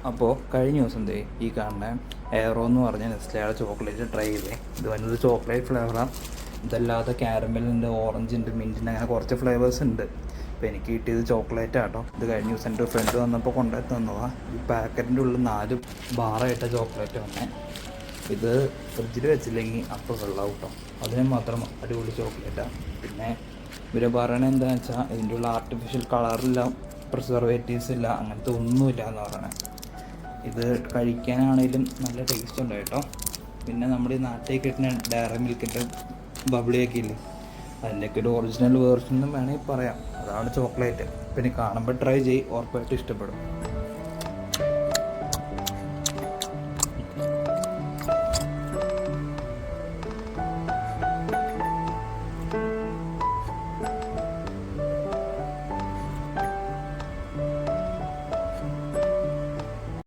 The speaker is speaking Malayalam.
അപ്പോൾ കഴിഞ്ഞ ദിവസം ദേ ഈ കാണുന്ന എയറോ എന്ന് പറഞ്ഞ നെസ്ലയുടെ ചോക്ലേറ്റ് ട്രൈ ചെയ്തേ. ഇത് വന്നത് ചോക്ലേറ്റ് ഫ്ലേവറാണ്. ഇതല്ലാതെ ക്യാരമലുണ്ട്, ഓറഞ്ച് ഉണ്ട്, മിൻറ്റിൻ്റെ, അങ്ങനെ കുറച്ച് ഫ്ലേവേഴ്സ് ഉണ്ട്. അപ്പോൾ എനിക്ക് കിട്ടിയത് ചോക്ലേറ്റ് ആട്ടോ. ഇത് കഴിഞ്ഞ ദിവസം എൻ്റെ ഫ്രണ്ട് വന്നപ്പോൾ കൊണ്ടുപോയി തന്നതാണ്. ഈ പാക്കറ്റിൻ്റെ ഉള്ളിൽ 4 ബാറായിട്ട ചോക്ലേറ്റ് വന്നേ. ഇത് ഫ്രിഡ്ജിൽ വെച്ചില്ലെങ്കിൽ അപ്പോൾ വെള്ളമാവും കേട്ടോ. അതിന് മാത്രം അടിപൊളി ചോക്ലേറ്റാണ്. പിന്നെ ഇവർ പറയണത് എന്താണെന്ന് വെച്ചാൽ ഇതിൻ്റെ ഉള്ള ആർട്ടിഫിഷ്യൽ കളറില്ല, പ്രിസർവേറ്റീവ്സ് ഇല്ല, അങ്ങനത്തെ ഒന്നുമില്ല എന്ന് പറയണത്. ഇത് കഴിക്കാനാണെങ്കിലും നല്ല ടേസ്റ്റ് ഉണ്ട് കേട്ടോ. പിന്നെ നമ്മൾ ഈ നാട്ടിൽ കിട്ടുന്ന ഡയറി മിൽക്കിൻ്റെ ബബിളിയൊക്കെ ഇല്ലേ, അതിൻ്റെയൊക്കെ ഒരു ഒറിജിനൽ വേർഷൻ എന്നും വേണമെങ്കിൽ പറയാം. അതാണ് ചോക്ലേറ്റ്. പിന്നെ കാണുമ്പോൾ ട്രൈ ചെയ്യ്, ഉറപ്പായിട്ട് ഇഷ്ടപ്പെടും.